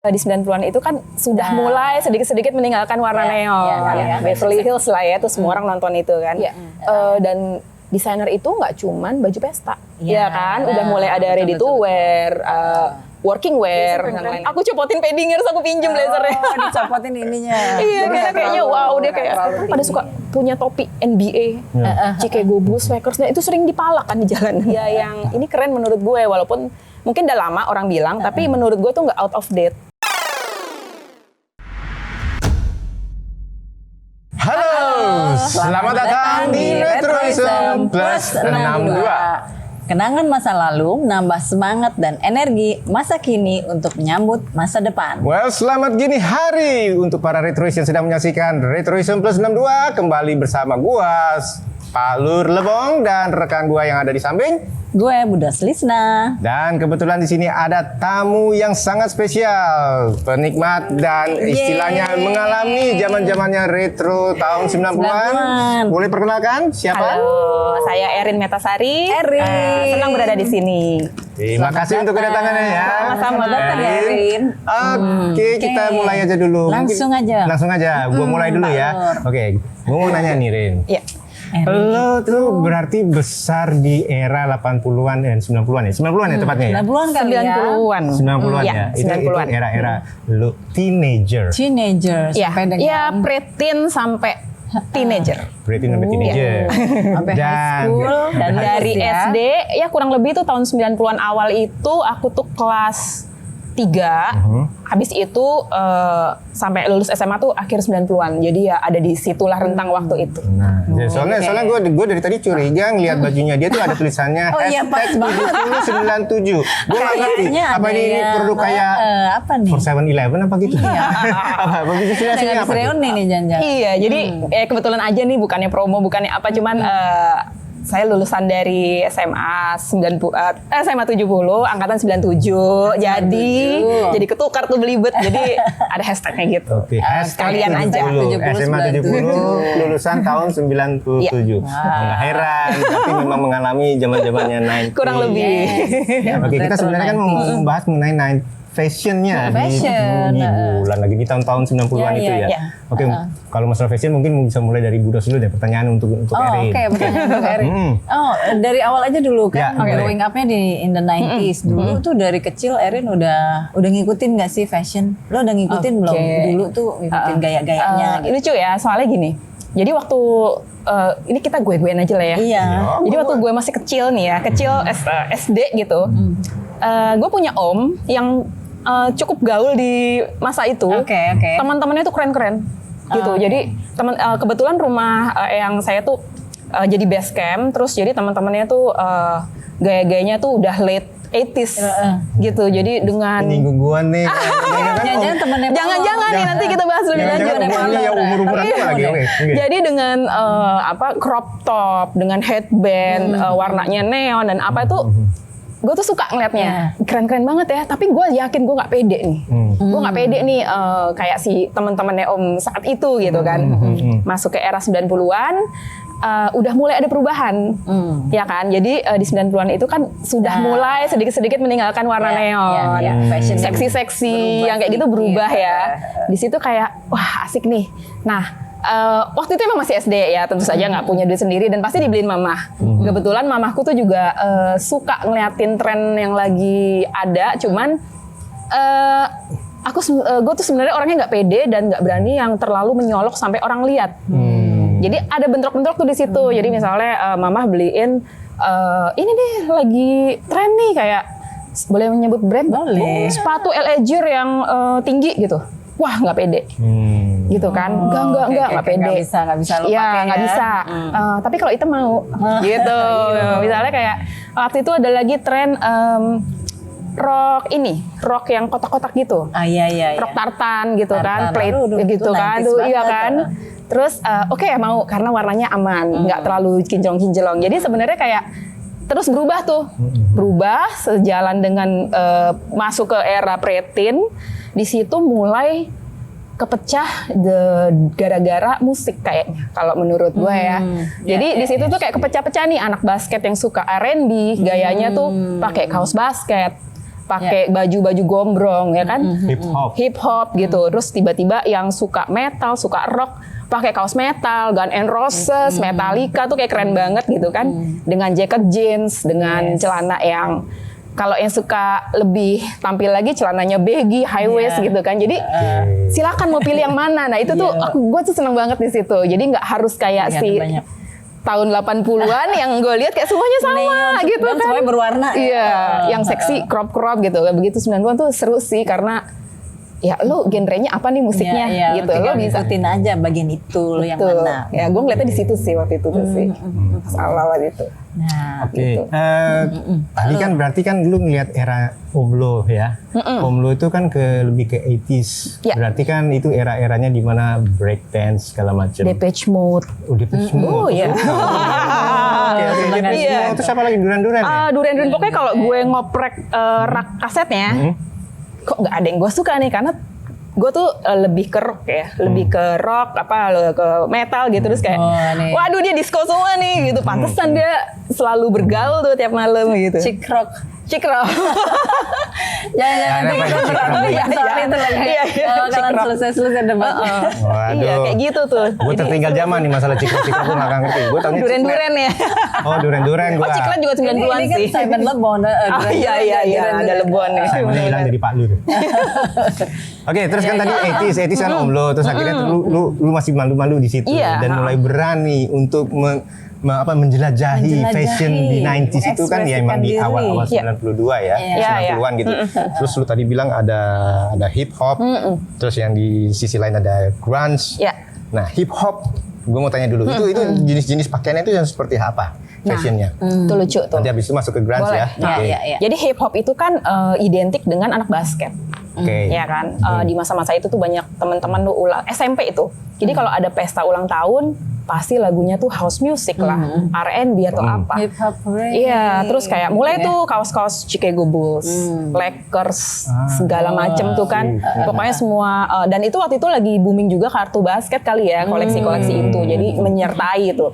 Di 90-an itu kan sudah mulai sedikit-sedikit meninggalkan warna neon. Beverly Hills lah ya, terus semua orang nonton itu kan. Dan desainer itu nggak cuman baju pesta, ya kan? Udah mulai ada ready to wear, working wear. Aku copotin paddingers, aku pinjem blazernya. Dicopotin ininya. Iya, kayaknya wow, dia kayak pada suka punya topi NBA, Chicago Bulls, Lakers. Nah, itu sering dipalak kan di jalan. Ya, yang ini keren menurut gue, walaupun mungkin udah lama orang bilang, tapi menurut gue tuh nggak out of date. Halo, selamat datang di Retroism Plus 62. Kenangan masa lalu menambah semangat dan energi masa kini untuk menyambut masa depan. Well, selamat gini hari untuk para Retrois yang sedang menyaksikan Retroism Plus 62. Kembali bersama gua, Pak Lur Lebong, dan rekan gua yang ada di samping. Gue Budas Lisna. Dan kebetulan di sini ada tamu yang sangat spesial, penikmat dan istilahnya mengalami zaman-zamannya retro tahun 90-an. Boleh perkenalkan siapa? Halo, saya Erin Metasari. Senang berada di sini. Terima kasih untuk kedatangannya ya. Sama-sama datang Erin. Oke, kita mulai aja dulu. Langsung aja. Gua mulai dulu ya. Oke, gua mau nanya nih, Rin. Iya. Lo tuh berarti besar di era 80-an dan 90-an ya? 90-an ya tepatnya ya? 90-an kali ya? 90-an. 90-an ya? Itu 90-an. era-era lo teenager. Teenager Iya, sampai dengan ya preteen sampai teenager. Berarti sampai teenager. sampai high school Dan dari ya. SD, ya kurang lebih tuh tahun 90-an awal itu aku tuh kelas 3. Habis itu sampai lulus SMA tuh akhir 90-an. Jadi ya ada di situlah rentang waktu itu. Nah, soalnya gue dari tadi curiga ngeliat bajunya dia tuh ada tulisannya pas banget. 7097. Gue nggak ngerti. Apa ini produk kayak apa nih? for 7-Eleven apa gitu? Apa bisnisnya apa? Reuni nih jangan. Iya, jadi kebetulan aja nih bukannya promo, bukannya apa, cuman saya lulusan dari SMA 70, angkatan 97. Jadi ketukar tuh belibet. Jadi ada hashtagnya gitu. Oke, Sekalian aja. SMA 70 lulusan tahun 97. Nggak heran, tapi memang mengalami zaman-zamannya 90. Kurang lebih. Oke, kita sebenarnya kan mau membahas mengenai fashionnya di bulan lagi di tahun-tahun 90-an itu ya. Oke, kalau masalah fashion mungkin bisa mulai dari Budas dulu deh, pertanyaan untuk Erin. Oke, pertanyaan untuk Erin. Dari awal aja dulu kan, growing up-nya in the 90s. Dulu tuh dari kecil Erin udah ngikutin nggak sih fashion? Lo udah ngikutin belum? Dulu tuh ngikutin gaya-gayanya gitu. Lucu ya, soalnya gini. Jadi waktu ini kita gue-guean aja lah ya. Iya. Jadi waktu gue masih kecil nih ya, SD gitu. Gue punya om yang cukup gaul di masa itu. Oke. Teman-temannya tuh keren-keren gitu. Jadi kebetulan rumah yang saya tuh jadi base camp, terus jadi teman-temannya tuh gaya-gayanya tuh udah late 80s gitu. Jadi dengan penyinggungan nih. Jangan-jangan temennya Jangan nih, nanti kita bahas lebih lanjut. Ya umur-umuran itu lagi. Oke. Jadi dengan crop top, dengan headband, warnanya neon dan apa itu, gue tuh suka ngeliatnya, keren-keren banget ya. Tapi gue yakin gue nggak pede nih. Gue nggak pede nih kayak si teman-temannya om saat itu gitu kan. Masuk ke era 90-an, udah mulai ada perubahan, ya kan. Jadi di 90-an itu kan sudah mulai sedikit-sedikit meninggalkan warna neon, seksi-seksi yang kayak gitu berubah ya. Di situ kayak wah asik nih. Nah. Waktu itu emang masih SD ya, tentu saja nggak punya duit sendiri dan pasti dibeliin mamah. Kebetulan mamahku tuh juga suka ngeliatin tren yang lagi ada, cuman gue tuh sebenarnya orangnya nggak pede dan nggak berani yang terlalu menyolok sampai orang lihat. Jadi ada bentrok-bentrok tuh di situ. Jadi misalnya mamah beliin ini deh lagi tren nih, kayak boleh menyebut brand? Boleh. Sepatu L-Edger yang tinggi gitu. Wah nggak pede, gitu kan? Nggak pede. Nggak bisa lo pakai ya. Nggak bisa. Tapi kalau itu mau, gitu. Misalnya kayak waktu itu ada lagi tren rok yang kotak-kotak gitu. Iya. Rok tartan gitu kan, Tartan. plate gitu kan, iya kan. Terus oke, mau karena warnanya aman, nggak terlalu kinclong-kinclong. Jadi sebenarnya kayak terus berubah sejalan dengan masuk ke era preteen. Di situ mulai kepecah gara-gara musik kayaknya kalau menurut gue ya. Jadi di situ tuh kayak kepecah-pecah nih, anak basket yang suka R&B, gayanya tuh pakai kaos basket. pakai baju-baju gombrong ya kan, hip hop gitu. Terus tiba-tiba yang suka metal, suka rock, pakai kaos metal, Guns N' Roses, Metallica tuh kayak keren banget gitu kan, dengan jaket jeans, dengan celana yang kalau yang suka lebih tampil lagi celananya baggy, high waist gitu kan. Jadi silakan mau pilih yang mana. Nah itu tuh gue tuh seneng banget di situ. Jadi nggak harus kayak si tahun 80-an yang gue lihat kayak semuanya sama gitu dan kan. semuanya berwarna. Iya, yang seksi crop gitu. Begitu 90-an tuh seru sih karena ya lu genrenya apa nih musiknya gitu. Lo bisa ngikutin aja bagian itu lo yang mana. Ya gue ngeliatnya di situ sih waktu itu tuh sih. Awal-awal itu. Nah, Oke. Tadi kan berarti kan lu ngeliat era Omlo ya. Omlo itu kan lebih ke 80s. Ya. Berarti kan itu era-eranya di mana breakdance segala macam. Depeche Mode. Depeche Mode. Oh iya. Oke, Depeche Mode itu siapa lagi? Duran-Duran ya? Duran-Duran pokoknya kalau gue ngoprek rak kasetnya, kok nggak ada yang gue suka nih karena gue tuh lebih ke rock ya, lebih ke rock ke metal gitu terus kayak, waduh dia disco semua nih gitu, pantesan dia selalu bergaul tuh tiap malam gitu. chick rock. Jangan kita berantem soal itu lagi. Kalau kalian selesai debatnya. Iya kayak gitu tuh. Gue tertinggal zaman nih masalah cikro gue nggak ngerti. Gue tahu Duren-Duren ya. Oh Duren-Duren gue. Oh Ciklet juga 90-an Ini kan sih. Simon Le Bon. Iya ada Lebon ya. Saya hilang jadi Pak Lu. Oke, terus kan tadi 80s kan Omlo, terus akhirnya lu masih malu-malu di situ dan mulai berani untuk menjelajahi fashion di 90s itu kan ya emang di awal-awal 92 ya, 90-an gitu. Terus lu tadi bilang ada hip hop, terus yang di sisi lain ada grunge. Nah, hip hop gue mau tanya dulu, itu jenis-jenis pakaiannya itu yang seperti apa fashionnya? Itu lucu tuh. Nanti habis itu masuk ke grunge ya. Jadi hip hop itu kan identik dengan anak basket. Ya kan, di masa-masa itu tuh banyak teman-teman tuh SMP itu. Jadi kalau ada pesta ulang tahun, pasti lagunya tuh house music lah, R&B atau apa. Hip hop. Iya, terus kayak mulai tuh kaos-kaos Chicago Bulls, Lakers, segala macem tuh kan. Pokoknya semua, dan itu waktu itu lagi booming juga kartu basket kali ya, koleksi-koleksi itu. Jadi menyertai itu.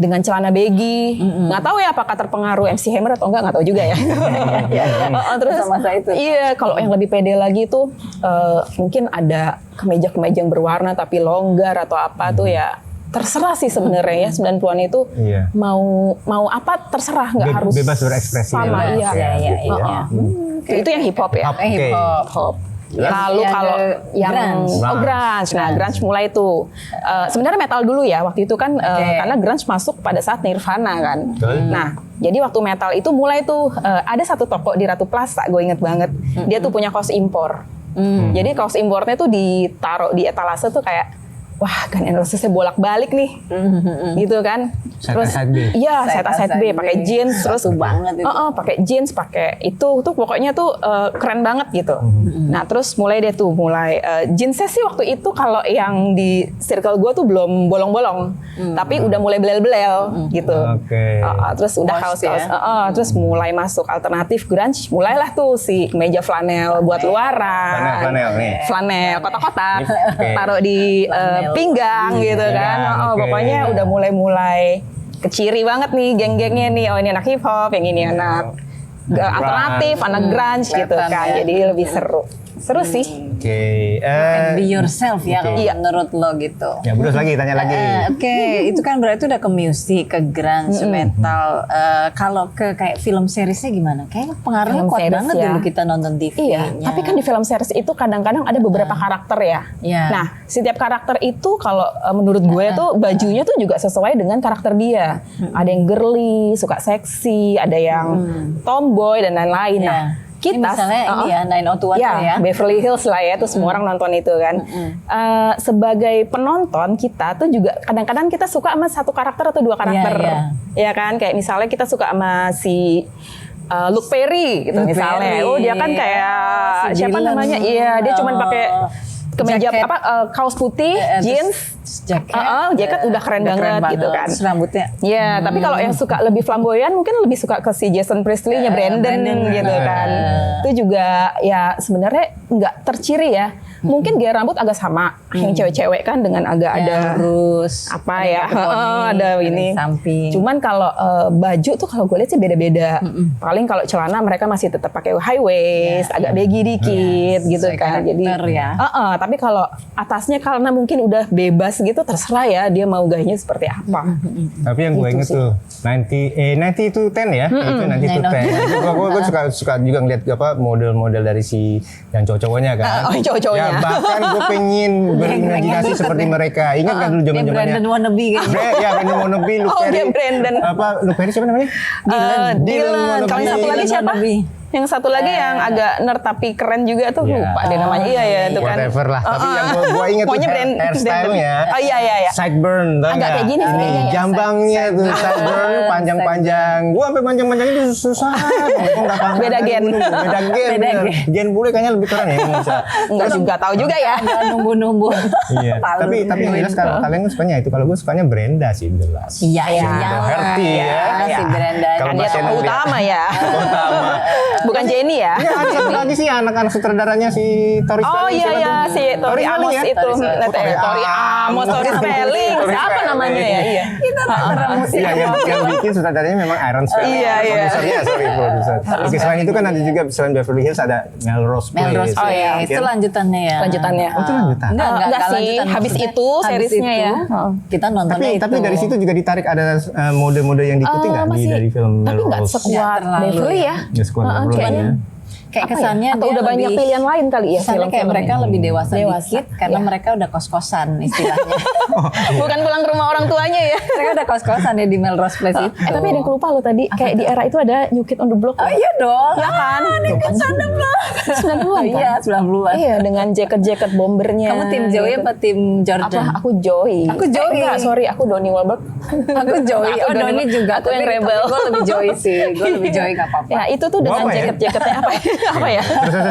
Dengan celana baggy, nggak tahu ya apakah terpengaruh MC Hammer atau nggak tahu juga ya. Terus masa itu. Iya, kalau yang lebih pede lagi tuh mungkin ada kemeja-kemeja yang berwarna tapi longgar atau apa tuh ya. Terserah sih sebenarnya ya 90-an itu mau apa terserah nggak harus bebas berekspresi sama itu yang hip hop ya. Hip hop. Lalu kalau yang grunge, nah grunge mulai tuh sebenarnya metal dulu ya waktu itu kan karena grunge masuk pada saat Nirvana kan. Nah jadi waktu metal itu mulai tuh ada satu toko di Ratu Plaza, gue inget banget dia tuh punya kaos impor. Jadi kaos impornya tuh ditaruh di etalase tuh kayak wah kan N-Roses bolak-balik nih, gitu kan. Terus iya side B pakai jeans, terus banget itu. Pakai jeans, pakai itu tuh pokoknya tuh keren banget gitu. Nah terus mulai jeansnya sih waktu itu kalau yang di circle gue tuh belum bolong-bolong, tapi udah mulai belel-belel gitu. Terus udah kaos-kaos, terus mulai masuk alternatif grunge, mulailah tuh si meja flanel buat luaran, flanel kotak-kotak, taruh di pinggang gitu kan. Pokoknya udah mulai keciri banget nih geng-gengnya nih. Oh ini anak hip hop, yang ini anak alternatif, anak grunge gitu kan. Jadi lebih seru sih. Be yourself ya kalau menurut lo gitu. Ya terus tanya lagi. Itu kan berarti udah ke musik, ke grunge, metal. Kalau ke kayak film seriesnya gimana? Kayaknya pengaruhnya kuat banget dulu kita nonton TV. Iya, tapi kan di film series itu kadang-kadang ada beberapa karakter ya. Nah, setiap karakter itu kalau menurut gue tuh bajunya tuh juga sesuai dengan karakter dia. Ada yang girly, suka seksi, ada yang tomboy dan lain-lain. Nah, kita misalnya ini ya 90210 ya Beverly Hills lah ya, tuh semua orang nonton itu kan. Sebagai penonton kita tuh juga kadang-kadang kita suka sama satu karakter atau dua karakter, ya kan? Kayak misalnya kita suka sama si Luke Perry gitu misalnya. Dia kan kayak siapa namanya? Iya, dia cuma pakai kemeja kaus putih, jeans, jaket udah keren banget gitu kan. Terus rambutnya. Ya, tapi kalau yang suka lebih flamboyan mungkin lebih suka ke si Jason Priestley-nya Brandon gitu kan. Itu juga ya sebenarnya nggak terciri ya. Mungkin gaya rambut agak sama yang cewek-cewek kan dengan agak ada lurus apa ya, ada ini. Samping. Cuman kalau baju tuh kalau gue lihat sih beda-beda. Paling kalau celana mereka masih tetap pakai high waist, agak baggy dikit gitu kan. Jadi ya. Tapi kalau atasnya karena mungkin udah bebas gitu terserah ya dia mau gayanya seperti apa. Tapi yang gue inget tuh 90 to 10 ya, itu 90 to 10. Gue suka juga ngeliat apa model-model dari si yang cowok-cowoknya kan. Cowok-cowoknya. Ya, bahkan gue pengen berimajinasi seperti mereka. Ingat kan dulu zaman-zamannya? Brandon wannabe kan. Ya, Brandon wannabe, Luke Perry. Brandon. Apa Luke Perry siapa namanya? Dylan. Kalau yang satu lagi siapa? Yang satu lagi yang agak nerd tapi keren juga tuh lupa deh namanya. Iya ya itu kan. Whatever lah. Tapi yang gue inget tuh hairstyle-nya. Oh iya. Sideburn. Agak kayak gini sih kayaknya ya. Jambangnya tuh sideburn panjang-panjang. Gue sampai panjang-panjang itu susah. Beda gen. Gen bule kayaknya lebih keren ya. Enggak juga tahu juga ya. Numbu-numbu. Iya. Tapi yang jelas kalau kalian sukanya itu, kalau gue sukanya Brenda sih jelas. Iya. Herty ya. Si Brenda. Kan dia tokoh utama ya. Utama. Bukan Jenny ya? Enggak, ada satu lagi sih anak-anak sutradaranya si Tori Spelling. Oh iya si Tori Amos itu. Tori Amos, Tori Spelling. Siapa namanya ya? Iya. Kita terus. Iya, yang bikin sutradaranya memang Aaron Spelling. Iya. Produser. Oke, selain itu kan ada juga selain Beverly Hills ada Melrose Place. Oh iya, itu lanjutannya ya. Lanjutannya. Oh, itu lanjutan. Enggak sih, habis itu seriesnya ya. Kita nontonnya itu. Tapi dari situ juga ditarik ada mode-mode yang diikuti nggak dari film Tapi nggak Melrose? sekuat Beverly ya. Nggak sekuat Beverly ya. Kayak kesannya atau udah banyak pilihan lain kali ya film kayak mereka lebih dewasa dikit karena Iya. mereka udah kos-kosan istilahnya. Bukan pulang ke rumah orang tuanya ya. Mereka udah kos-kosan ya di Melrose Place itu. Tapi ada yang lupa lo tadi kayak di era itu ada New Kid on the Block. Oh iya dong. Ya kan? New Kid on the Block. 90-an kan? Iya, 90-an. Iya, dengan jaket-jaket bombernya. Kamu tim Joey apa tim Jordan? Aku Joey. Aku Joey. Enggak, sorry, aku Donnie Wahlberg. Aku Joey. Oh, Donnie juga. Aku yang rebel. Gue lebih Joey sih. Gue lebih Joey gak apa-apa. Ya, itu tuh dengan jaket-jaketnya apa ya? Apa ya?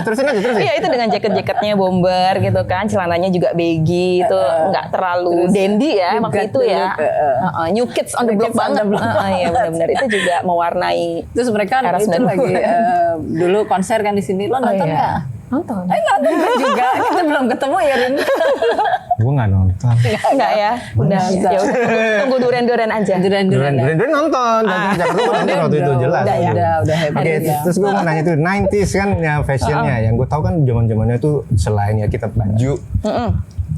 Terusin aja. Iya, itu dengan jaket-jaketnya bomber gitu kan. Celananya juga baggy, itu nggak terlalu dandy ya waktu itu ya. New Kids on the Block banget. Iya, benar-benar itu juga mewarnai. Terus mereka era itu 90-an. lagi dulu konser kan di sini. Lo nonton nggak? Nonton. Nonton juga. Kita belum ketemu ya, Rin. Gue nggak nonton. Enggak ya. Udah. Ya udah. Tunggu duren-duren aja. Duren nonton. Jakarta nonton waktu itu jelas. Udah hebat. Oke, terus gue mau nanya tuh 90s kan ya fashionnya. Yang gue tahu kan zaman-zamannya tuh selain ya kita baju,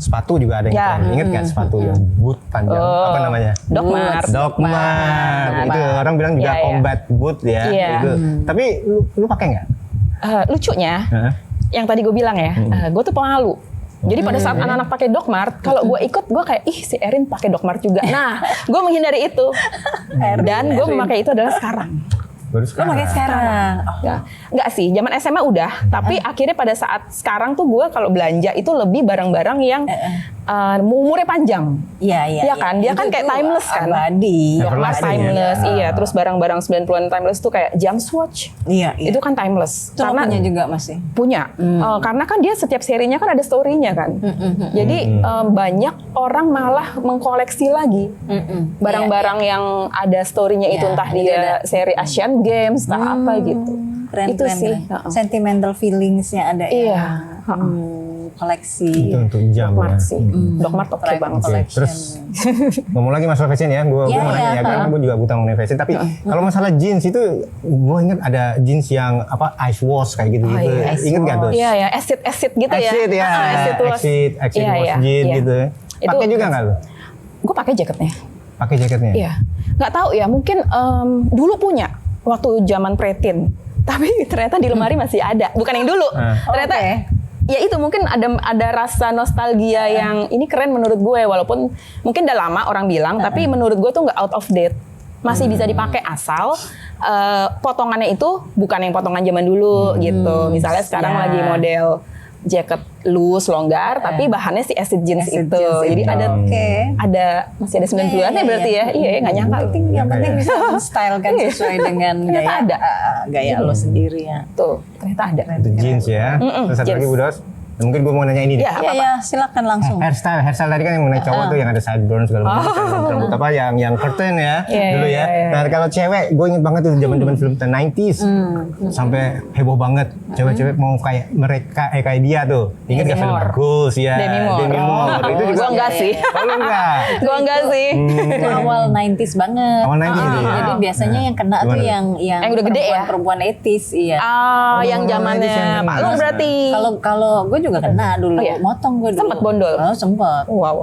sepatu juga ada yang keren. Ingat nggak sepatu yang boot panjang? Apa namanya? Doc Mart. Itu orang bilang juga combat boot ya. Iya. Gitu. Tapi lu pakai nggak? Lucunya, yang tadi gue bilang ya, gue tuh pemalu. Jadi pada saat anak-anak pakai Doc Mart, kalau gue ikut, gue kayak ih si Erin pakai Doc Mart juga. Nah, gue menghindari itu. Dan gue memakai itu adalah sekarang. Baru sekarang. Lo pakai sekarang. Enggak sih, zaman SMA udah. Tapi akhirnya pada saat sekarang tuh gue kalau belanja itu lebih barang-barang yang umurnya panjang. Iya Kan? Dia kan kayak timeless kan. Abadi. Doc Mart timeless, iya. Terus barang-barang 90-an timeless tuh kayak jam swatch. Iya. Itu kan timeless. Itu lo punya juga masih? Punya. Karena kan dia setiap serinya kan ada story-nya kan. Jadi banyak orang malah mengkoleksi lagi barang-barang yang ada story-nya itu, entah dia seri Asian Games, entah apa gitu. Keren, itu keren, sih. keren. Sentimental feelings-nya ada Iya. Koleksi. Itu untuk jam Doc Mart ya. sih. Doc Mart oke banget. Terus ngomong lagi masalah fashion ya, gue mau nanya ya, karena gue juga buta mengenai fashion. Tapi kalau masalah jeans itu, gue ingat ada jeans yang apa ice wash kayak gitu. Ingat nggak tuh? Iya ya, acid gitu ya. Acid ya, acid wash jeans gitu. Pakai juga nggak lo? Gue pakai jaketnya. Pakai jaketnya? Iya. Nggak tahu ya, mungkin dulu punya waktu zaman preteen. Tapi ternyata di lemari masih ada. Bukan yang dulu. Ternyata ya itu mungkin ada rasa nostalgia yang ini keren menurut gue, walaupun mungkin udah lama orang bilang, tapi menurut gue tuh nggak out of date, masih bisa dipakai asal potongannya itu bukan yang potongan zaman dulu gitu. Misalnya sekarang lagi model jaket loose longgar, tapi bahannya si acid jeans itu. Jadi ada masih ada 90-an ya berarti ya. Iya, nggak nyangka. Yang penting bisa style kan sesuai dengan gaya lo sendiri ya. Tuh, ternyata ada. Itu jeans ya. Terus satu lagi Bu Dos. Nah, mungkin gue mau nanya ini. Iya, Iya, silakan langsung. Hairstyle tadi kan yang mengenai cowok tuh yang ada sideburn segala macam, rambut apa yang curtain ya dulu ya. Nah kalau cewek, gue inget banget tuh zaman film 90s sampai heboh banget. Cewek-cewek mau kayak mereka kayak dia tuh. Ingat gak film Ghost ya? Demi Moore. Itu juga Gua enggak sih. Kalau enggak. Gua enggak sih. Itu awal 90s banget. Awal 90s gitu ya? Jadi biasanya yang kena tuh yang udah gede ya? perempuan etis, iya. Yang zamannya Pak Lu berarti. Kalau gue juga kena dulu, motong gue dulu. Sempet bondol? Oh, sempet. Wow.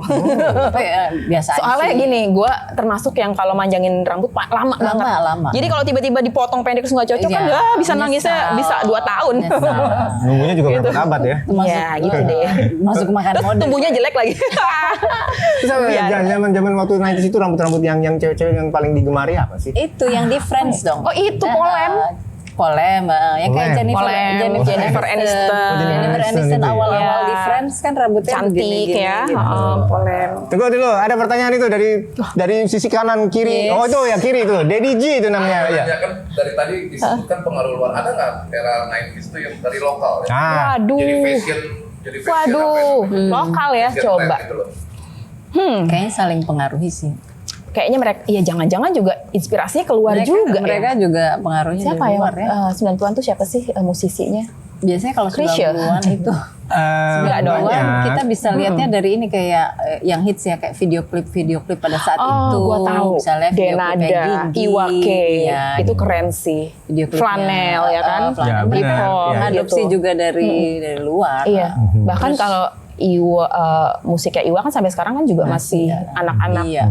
Tapi biasa aja Soalnya sih. gini, gue termasuk yang kalau manjangin rambut lama banget. Lama. Jadi kalau tiba-tiba dipotong pendek terus nggak cocok kan Iya, bisa nangisnya nyesal. bisa 2 tahun. Nyesal. Nunggunya juga berapa abad ya? Iya gitu deh. Masuk makan Terus mode. tumbuhnya jelek lagi. Terus zaman waktu 90s itu rambut-rambut yang cewek-cewek yang paling digemari apa sih? Itu yang di Friends dong. Oh itu polem. Polem, yang kayak Polem. Jennifer Aniston. Jennifer Aniston gitu ya. awal-awal Iya. di Friends kan rambutnya Cantik begini-gini ya. gitu. Polem. Tunggu dulu, ada pertanyaan itu dari sisi kanan kiri. Yes. Oh itu ya kiri itu, Daddy G itu namanya. Ya. Ya kan dari tadi disebutkan pengaruh luar. Ada nggak era 90s itu yang dari lokal ya? Waduh. Jadi fashion Waduh. Lokal ya fashion coba. trend gitu loh. Kayaknya saling pengaruhi sih. Kayaknya mereka, iya jangan-jangan juga inspirasinya keluar juga mereka ya. juga pengaruhnya Siapa dari ya? luar ya. 90-an tuh siapa sih musisinya? Biasanya kalau Chrisye. 90-an itu Enggak dong. 90-an kita bisa lihatnya dari ini kayak yang hits ya, kayak video klip pada saat itu. Gua tahu. Misalnya video klip Denada, kayak Gigi. Iwa K. Iya, Itu keren sih. video klipnya. Flanel ya kan? Flanel. Ya, benar. Hip hop Ya. Adopsi gitu. juga dari luar. Iya. Bahkan kalau Iwa musiknya Iwa kan sampai sekarang kan juga masih anak-anak Iya.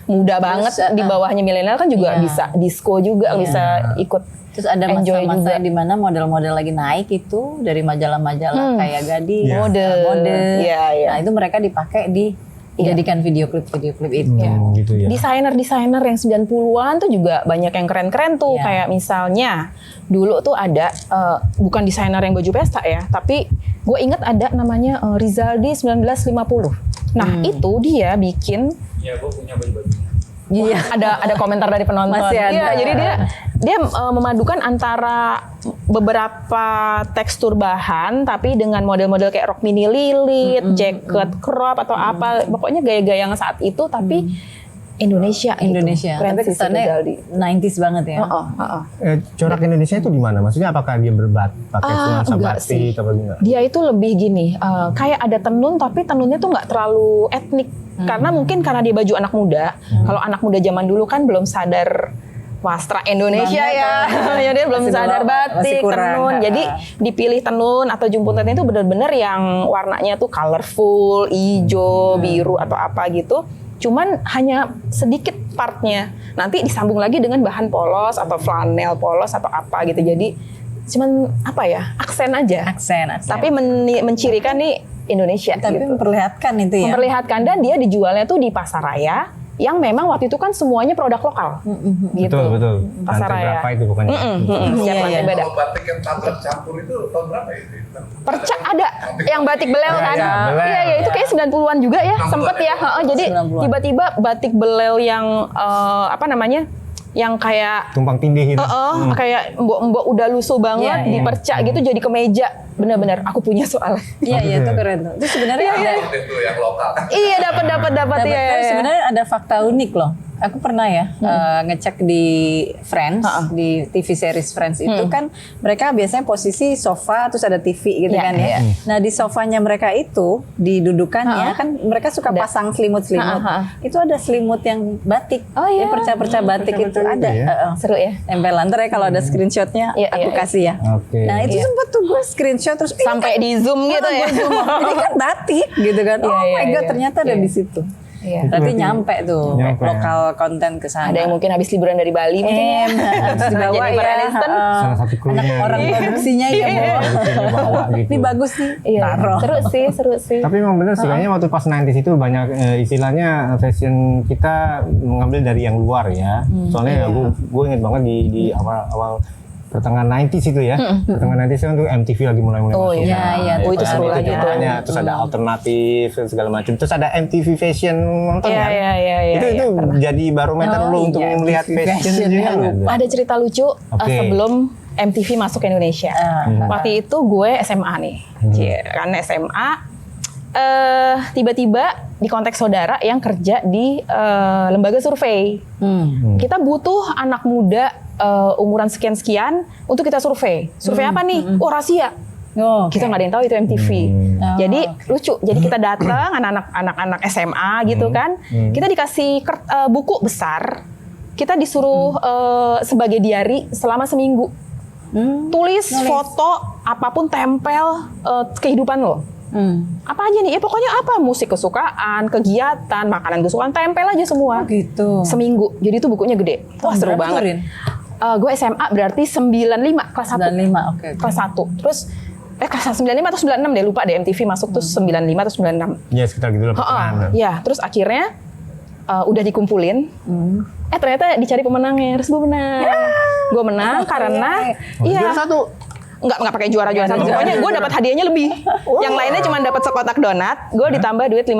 muda banget di bawahnya milenial kan juga Iya. bisa disco juga bisa ikut. Terus ada enjoy masa-masa juga. di mana model-model lagi naik itu dari majalah-majalah kayak Gadis, Iya. Mode. Iya, iya. Nah itu mereka dipakai dijadikan video klip itu. Gitu ya. Desainer-desainer yang 90-an tuh juga banyak yang keren-keren tuh. Iya. Kayak misalnya dulu tuh ada bukan desainer yang baju pesta ya, tapi gue inget ada namanya Rizaldi 1950. Nah itu dia bikin Ya gue punya baju-bajunya. Iya. ada komentar dari penonton. Masih ada. Iya, jadi dia memadukan antara beberapa tekstur bahan tapi dengan model-model kayak rok mini lilit, jaket crop atau apa, pokoknya gaya-gaya yang saat itu tapi Indonesia. Keren Tapi sih si kesannya Rizaldi. 90s banget ya. Corak Indonesia itu di mana? Maksudnya apakah dia pakai nuansa enggak sih. batik apa enggak? Dia itu lebih gini, kayak ada tenun tapi tenunnya tuh nggak terlalu etnik. Karena mungkin karena dia baju anak muda. Kalau anak muda zaman dulu kan belum sadar wastra Indonesia Banget, ya dia belum masih sadar belum, masih batik, kurang. tenun. Jadi dipilih tenun atau jumputan itu benar-benar yang warnanya tuh colorful, hijau, biru atau apa gitu. Cuman hanya sedikit partnya. Nanti disambung lagi dengan bahan polos atau flanel polos atau apa gitu. Jadi cuman apa ya, aksen aja. Aksen. Tapi mencirikan nih Indonesia. Tapi gitu. memperlihatkan itu ya. Memperlihatkan, dan dia dijualnya tuh di pasar raya yang memang waktu itu kan semuanya produk lokal. Gitu. Betul. Pasar Lantai raya. berapa itu pokoknya? Setiap Iya, lantai iya. beda. Kalau batik yang tabrak campur itu tahun berapa ya itu? Percak ada yang batik belel kan? Iya, belel. Iya, itu kayak 90-an juga ya, 90-an sempet ya. ya. Jadi 90-an. tiba-tiba batik belel yang apa namanya? Yang kayak Tumpang tindih gitu. kayak mbok-mbok udah lusuh banget Iya, iya. dipercak gitu jadi kemeja. Bener-bener aku punya soalnya. Iya, itu keren tuh. Itu sebenarnya ada Itu yang lokal. Iya, dapat ya. tapi sebenarnya ada fakta unik loh. Aku pernah ya ngecek di Friends, di TV series Friends itu kan mereka biasanya posisi sofa terus ada TV gitu Iya, kan ya. iya. Nah di sofanya mereka itu didudukannya kan mereka suka pasang selimut-selimut. Itu ada selimut yang batik, Oh, iya. yang perca-perca batik itu ada. ya. Seru ya. Tempelan ntar ya kalau ada screenshotnya Iya, aku iya, kasih ya. Oke. Nah itu sempet tuh gue screenshot terus Sampai di zoom gitu ya. ini kan batik gitu kan. Iya, Oh iya, my god iya. ternyata ada di situ. Iya. Berarti nyampe tuh Nyampe. lokal konten ke sana. Ada yang mungkin habis liburan dari Bali mungkin ya. Terus dibawa Jennifer ya. Aniston. Salah satu Anak krunya. orang Iya. produksinya ya bawa. Produksinya bawa gitu. Ini bagus nih. Iya. Taruh. Seru sih. Tapi memang benar sih kayaknya waktu pas 90s itu banyak istilahnya fashion kita mengambil dari yang luar ya. Soalnya gue inget banget di awal pertengahan 90s itu ya. Pertengahan 90s kan tuh MTV lagi mulai Oh, masuk. iya, iya. Ya Oh, itu kan, seru lagi tuh. makanya. Terus ada alternatif dan segala macam. Terus ada MTV Fashion nonton kan? Iya. Itu jadi barometer Oh, lu untuk iya, melihat MTV fashion Fashion, juga ya, nggak? Ada cerita lucu Oke. sebelum MTV masuk ke Indonesia. Waktu itu gue SMA nih, karena SMA tiba-tiba di konteks saudara yang kerja di lembaga survei. Kita butuh anak muda umuran sekian-sekian untuk kita survei. Survei apa nih? Oh, rahasia. Kita nggak ada yang tahu itu MTV. Jadi lucu. Jadi kita datang anak-anak SMA gitu kan. Kita dikasih buku besar. Kita disuruh sebagai diary selama seminggu. Tulis foto apapun, tempel kehidupan lo. Apa aja nih? Ya pokoknya apa, musik kesukaan, kegiatan, makanan kesukaan, tempel aja semua. Gitu. Seminggu. Jadi itu bukunya gede. Wah, seru banget. Gue SMA berarti 95 kelas 1. 95, oke. Kelas 1. Terus kelas 95 atau 96 deh, lupa deh, MTV masuk tuh 95 atau 96. Ya sekitar gitu lah. Ya, terus akhirnya udah dikumpulin. Ternyata dicari pemenangnya, terus gue menang. Gue menang karena juara 1. Enggak pakai juara satu. Pokoknya gue dapat hadiahnya lebih. Yang lainnya cuma dapat sekotak donat, gue ditambah duit 60.000.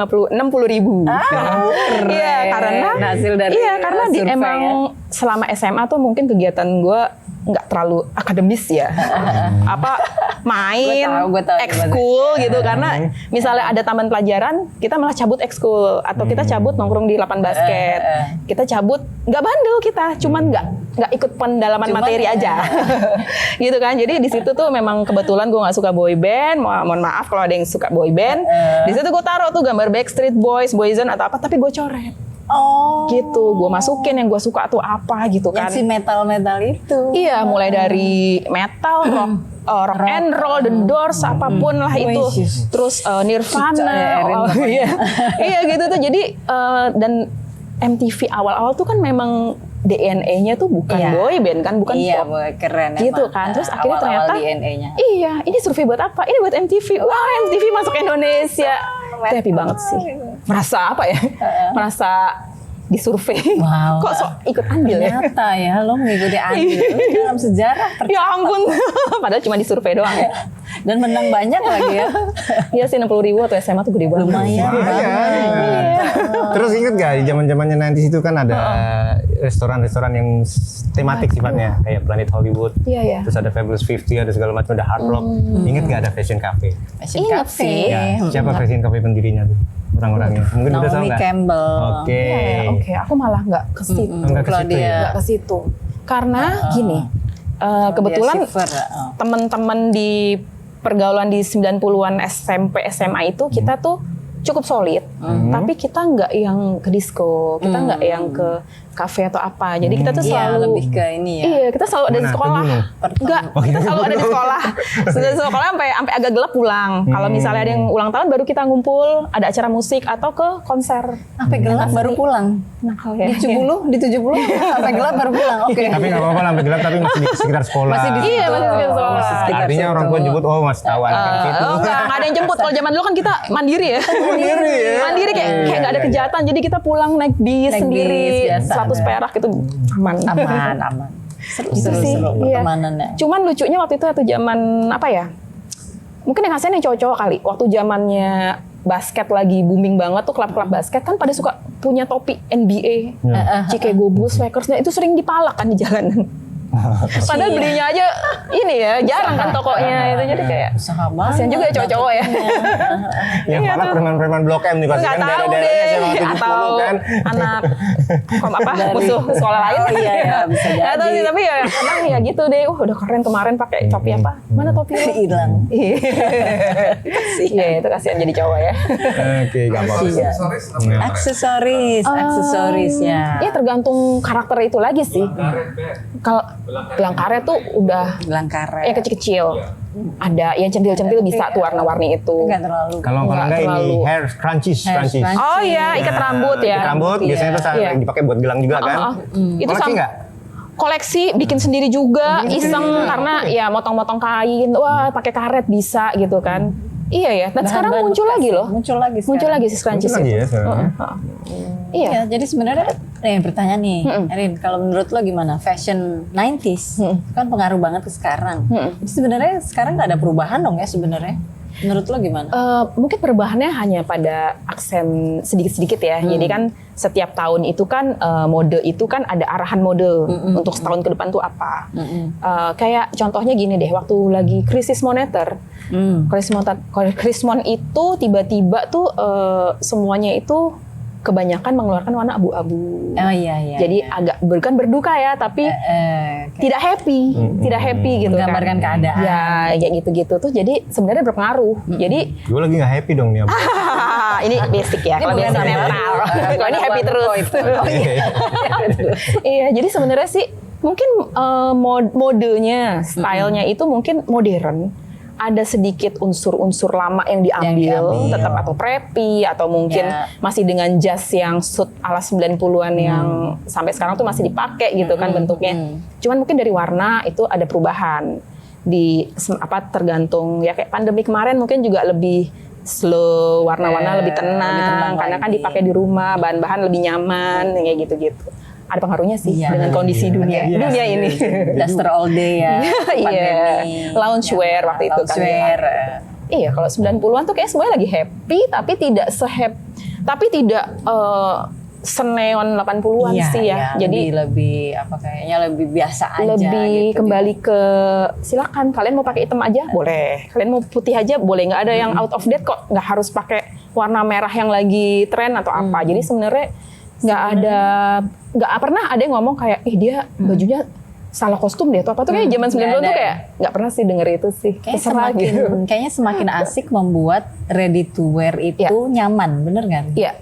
Iya, karena hasil dari karena emang selama SMA tuh mungkin kegiatan gue nggak terlalu akademis ya. Apa main, ekskul gitu, karena misalnya ada taman pelajaran, kita malah cabut ekskul atau kita cabut nongkrong di lapangan basket. Kita cabut nggak bandel kita, cuman nggak ikut pendalaman materi aja. Gitu kan. Jadi di situ tuh memang kebetulan gue nggak suka boy band. Mohon maaf kalau ada yang suka boy band. Di situ gue taruh tuh gambar Backstreet Boys, Boyzone atau apa, tapi gue coret. Gitu, gue masukin yang gue suka tuh apa gitu kan. Yang si metal itu. Iya, mulai dari metal, rock and roll, The Doors, apapun lah itu. Terus Nirvana, iya gitu tuh. Jadi dan MTV awal-awal tuh kan memang DNA-nya tuh bukan boy band kan, bukan pop. Iya, keren gitu emang. kan. Terus akhirnya ternyata DNA-nya. Iya, ini survei buat apa? Ini buat MTV. Wah, MTV masuk Indonesia. Itu happy banget sih. Merasa apa ya? Merasa disurvei. Wow. Kok sok ikut andil ya? Ternyata ya, lo mengikuti andil. Lo dalam sejarah Ya ampun. Padahal cuma disurvei doang ya. Dan menang banyak lagi ya. Iya sih, 60.000 waktu SMA tuh gede banget. Lumayan. Terus inget gak di zaman-zamannya 90s itu kan ada restoran-restoran yang tematik sifatnya, kayak Planet Hollywood. Iya. Terus ada Fabulous 50, ada segala macam, ada Hard Rock. Inget gak ada Fashion Cafe? Ingat sih. Ya, siapa Fashion Cafe pendirinya tuh? Orang-orangnya. Mungkin udah tahu Naomi nggak? Campbell. Oke. Oke, aku malah nggak ke situ. Nggak ke situ ya? Nggak ke situ. Karena gini, kebetulan teman-teman di pergaulan di 90-an SMP, SMA itu kita tuh cukup solid, tapi kita nggak yang ke disco, kita nggak yang ke kafe atau apa. Jadi kita tuh selalu lebih ke ini ya. Iya, kita selalu ada di sekolah. Enggak, kita selalu ada di sekolah. Sudah di sekolah sampai agak gelap pulang. Kalau misalnya ada yang ulang tahun baru kita ngumpul, ada acara musik atau ke konser. Sampai gelap baru pulang. Nakal ya. Di 70 sampai gelap baru pulang. Oke. Tapi nggak apa-apa sampai gelap, tapi masih di sekitar sekolah. Masih di situ. Iya, masih di sekolah. Artinya orang tua jemput, masih tahu anak situ. Enggak ada yang jemput. Kalau zaman dulu kan kita mandiri ya. Mandiri kayak nggak ada kejahatan. Jadi kita pulang naik bis sendiri. 100 perak itu aman. Seru Iya. pertemanannya. Cuman lucunya waktu itu zaman apa ya? Mungkin yang kasihan yang cowok-cowok kali. Waktu zamannya basket lagi booming banget tuh, klub-klub basket kan pada suka punya topi NBA, Chicago Bulls, Lakersnya itu sering dipalak kan di jalanan. Padahal belinya aja ini ya jarang kan tokonya itu, jadi kayak kasihan juga ya cowok-cowok ya. Yang malah preman-preman Blok M nih pasti kan daerah-daerahnya SMA 70 kan. Anak musuh sekolah lain. Oh iya, bisa jadi. Nggak tahu sih, tapi ya kadang ya gitu deh. Udah keren kemarin pakai topi apa? Mana topi? Hilang. Iya, itu kasihan jadi cowok ya. Oke, gampang. Aksesoris ya. Iya, tergantung karakter itu lagi sih. Kalau gelang karet tuh udah Gelang karet. yang kecil-kecil. Ada yang centil-centil bisa tuh warna-warni itu. Enggak terlalu. Kalau enggak ini hair scrunchies. Oh iya, ikat rambut ya. Ikat rambut biasanya tuh dipakai buat gelang juga kan. Itu koleksi nggak? Koleksi bikin sendiri juga, iseng karena ya motong-motong kain. Wah, pakai karet bisa gitu kan. Iya ya, dan sekarang muncul lagi loh. Muncul lagi si scrunchies itu. Ya, Iya, jadi sebenarnya pertanyaan nih, Erin, kalau menurut lo gimana? Fashion 90s kan pengaruh banget ke sekarang. Jadi sebenarnya sekarang nggak ada perubahan dong ya sebenarnya? Menurut lo gimana? Mungkin perubahannya hanya pada aksen sedikit-sedikit ya. Jadi kan setiap tahun itu kan mode itu kan ada arahan mode untuk setahun ke depan tuh apa. Kayak contohnya gini deh, waktu lagi krisis moneter, krisis mon itu tiba-tiba tuh semuanya itu kebanyakan mengeluarkan warna abu-abu. Oh iya. Jadi agak bukan berduka ya, tapi tidak happy gitu kan. Menggambarkan keadaan. Ya, kayak gitu-gitu tuh. Jadi sebenarnya berpengaruh. Jadi Gue lagi nggak happy dong nih. ini basic ya. Kalau biasa netral. Kalau ini happy terus. Iya, jadi sebenarnya sih mungkin modenya, stylenya itu mungkin modern. Ada sedikit unsur-unsur lama yang diambil, tetap atau preppy atau mungkin masih dengan jas yang suit ala 90-an yang sampai sekarang tuh masih dipakai gitu kan bentuknya. Cuman mungkin dari warna itu ada perubahan. Tergantung ya kayak pandemi kemarin mungkin juga lebih slow, warna-warna lebih tenang karena kan dipakai di rumah, bahan-bahan lebih nyaman kayak gitu-gitu. Ada pengaruhnya sih dengan kondisi dunia ini. Duster all day ya. Iya. Loungewear waktu itu kan. Iya, kalau 90-an tuh kayak semuanya lagi happy tapi tidak seneon 80-an sih ya. Jadi lebih apa kayaknya lebih biasa aja lebih gitu. Kembali ke silakan kalian mau pakai hitam aja boleh. Kalian mau putih aja boleh, nggak ada yang out of date kok. Nggak harus pakai warna merah yang lagi tren atau apa. Jadi sebenarnya nggak pernah ada yang ngomong kayak dia bajunya salah kostum deh atau apa tuh kayak zaman 90-an tuh kayak nggak pernah sih denger itu sih. Kayaknya semakin asik membuat ready to wear itu nyaman, bener nggak? Iya.